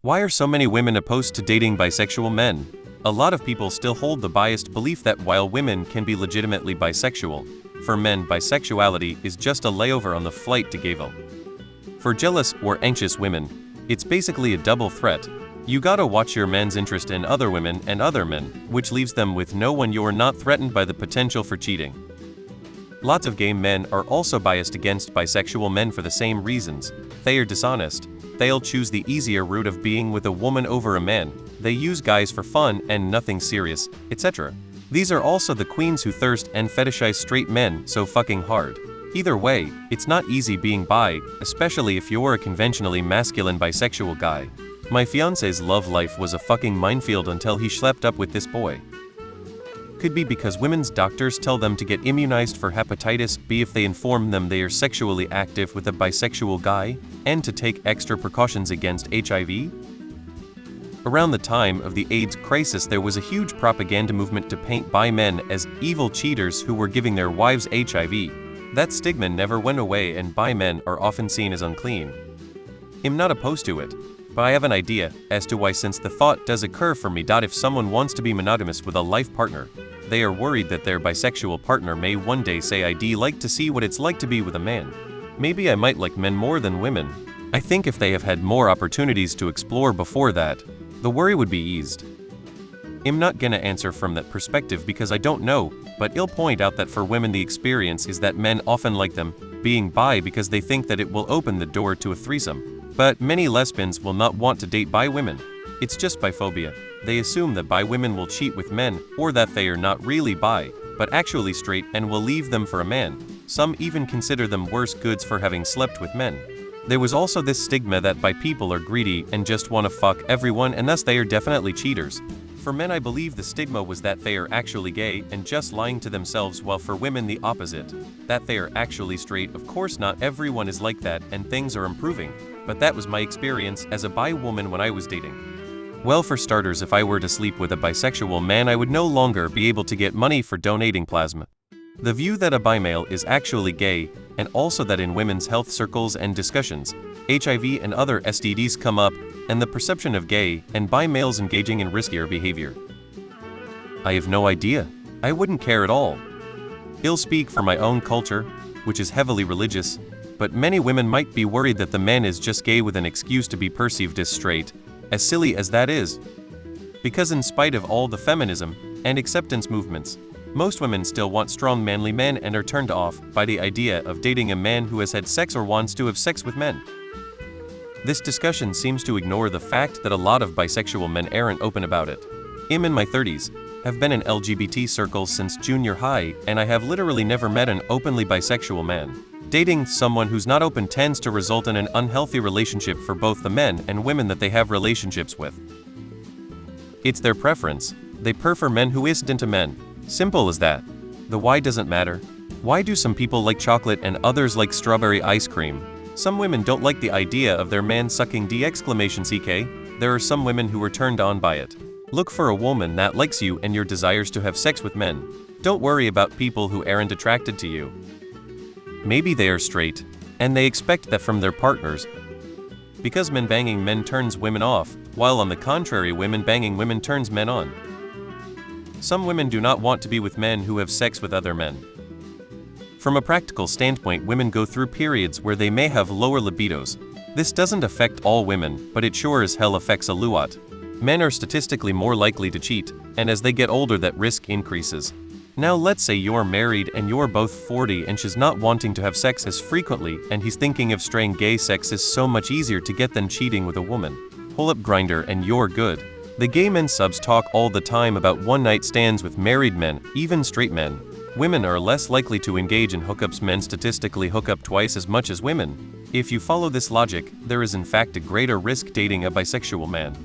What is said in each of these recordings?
Why are so many women opposed to dating bisexual men? A lot of people still hold the biased belief that while women can be legitimately bisexual, for men bisexuality is just a layover on the flight to Gayville. For jealous or anxious women, it's basically a double threat. You gotta watch your man's interest in other women and other men, which leaves them with no one. You're not threatened by the potential for cheating. Lots of gay men are also biased against bisexual men for the same reasons. They are dishonest. They'll choose the easier route of being with a woman over a man. They use guys for fun and nothing serious, etc. These are also the queens who thirst and fetishize straight men so fucking hard. Either way, it's not easy being bi, especially if you're a conventionally masculine bisexual guy. My fiance's love life was a fucking minefield until he schlepped up with this boy. Could be because women's doctors tell them to get immunized for hepatitis B if they inform them they are sexually active with a bisexual guy, and to take extra precautions against HIV? Around the time of the AIDS crisis, there was a huge propaganda movement to paint bi men as evil cheaters who were giving their wives HIV. That stigma never went away, and bi men are often seen as unclean. I'm not opposed to it, but I have an idea as to why, since the thought does occur for me. If someone wants to be monogamous with a life partner, they are worried that their bisexual partner may one day say, "I'd like to see what it's like to be with a man. Maybe I might like men more than women." I think if they have had more opportunities to explore before that, the worry would be eased. I'm not gonna answer from that perspective because I don't know, but I'll point out that for women the experience is that men often like them being bi because they think that it will open the door to a threesome. But many lesbians will not want to date bi women. It's just biphobia. They assume that bi women will cheat with men, or that they are not really bi, but actually straight and will leave them for a man. Some even consider them worse goods for having slept with men. There was also this stigma that bi people are greedy and just want to fuck everyone, and thus they are definitely cheaters. For men, I believe the stigma was that they are actually gay and just lying to themselves, while for women the opposite, that they are actually straight. Of course not everyone is like that, and things are improving, but that was my experience as a bi woman when I was dating. Well, for starters, if I were to sleep with a bisexual man, I would no longer be able to get money for donating plasma. The view that a bi male is actually gay, and also that in women's health circles and discussions, HIV and other STDs come up, and the perception of gay and bi males engaging in riskier behavior. I have no idea. I wouldn't care at all. I'll speak for my own culture, which is heavily religious, but many women might be worried that the man is just gay with an excuse to be perceived as straight, as silly as that is. Because in spite of all the feminism and acceptance movements, most women still want strong manly men and are turned off by the idea of dating a man who has had sex or wants to have sex with men. This discussion seems to ignore the fact that a lot of bisexual men aren't open about it. I'm in my 30s, have been in LGBT circles since junior high, and I have literally never met an openly bisexual man. Dating someone who's not open tends to result in an unhealthy relationship for both the men and women that they have relationships with. It's their preference. They prefer men who isn't into men. Simple as that. The why doesn't matter. Why do some people like chocolate and others like strawberry ice cream? Some women don't like the idea of their man sucking D! There are some women who are turned on by it. Look for a woman that likes you and your desires to have sex with men. Don't worry about people who aren't attracted to you. Maybe they are straight, and they expect that from their partners. Because men banging men turns women off, while on the contrary women banging women turns men on. Some women do not want to be with men who have sex with other men. From a practical standpoint, women go through periods where they may have lower libidos. This doesn't affect all women, but it sure as hell affects a lot. Men are statistically more likely to cheat, and as they get older that risk increases. Now let's say you're married and you're both 40 and she's not wanting to have sex as frequently, and he's thinking of straying. Gay sex is so much easier to get than cheating with a woman. Pull up Grindr and you're good. The gay men subs talk all the time about one-night stands with married men, even straight men. Women are less likely to engage in hookups. Men statistically hook up twice as much as women. If you follow this logic, there is in fact a greater risk dating a bisexual man.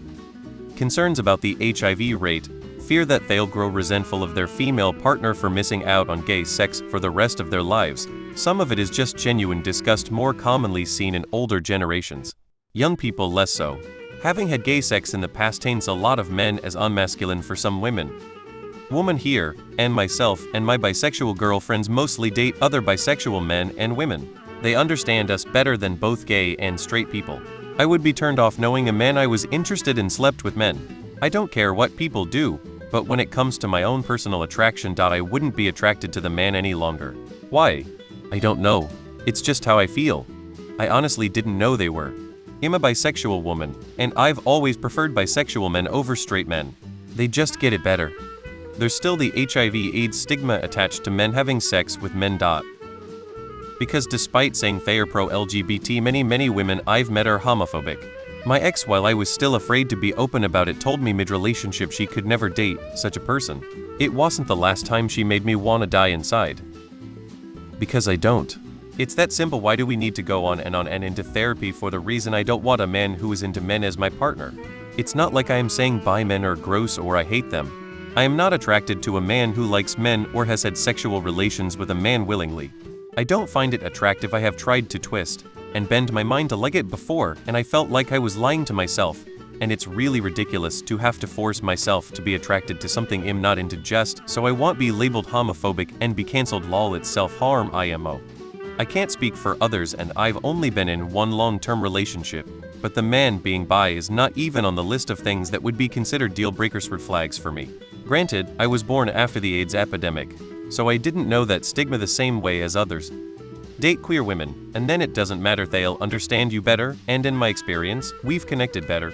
Concerns about the HIV rate, fear that they'll grow resentful of their female partner for missing out on gay sex for the rest of their lives. Some of it is just genuine disgust, more commonly seen in older generations. Young people less so. Having had gay sex in the past taints a lot of men as unmasculine for some women. Women here, and myself and my bisexual girlfriends mostly date other bisexual men and women. They understand us better than both gay and straight people. I would be turned off knowing a man I was interested in slept with men. I don't care what people do, but when it comes to my own personal attraction, I wouldn't be attracted to the man any longer. Why? I don't know. It's just how I feel. I honestly didn't know they were. I'm a bisexual woman, and I've always preferred bisexual men over straight men. They just get it better. There's still the HIV/AIDS stigma attached to men having sex with men. Because despite saying they are pro-LGBT, many women I've met are homophobic. My ex, while I was still afraid to be open about it, told me mid-relationship she could never date such a person. It wasn't the last time she made me wanna die inside. Because I don't. It's that simple. Why do we need to go on and into therapy for the reason I don't want a man who is into men as my partner? It's not like I am saying bi men are gross or I hate them. I am not attracted to a man who likes men or has had sexual relations with a man willingly. I don't find it attractive. I have tried to twist and bend my mind to like it before, and I felt like I was lying to myself, and it's really ridiculous to have to force myself to be attracted to something I'm not into just so I won't be labeled homophobic and be cancelled. Lol, it's self-harm IMO. I can't speak for others, and I've only been in one long-term relationship, but the man being bi is not even on the list of things that would be considered deal breakers, red flags for me. Granted, I was born after the AIDS epidemic, so I didn't know that stigma the same way as others. Date queer women, and then it doesn't matter, they'll understand you better, and in my experience, we've connected better.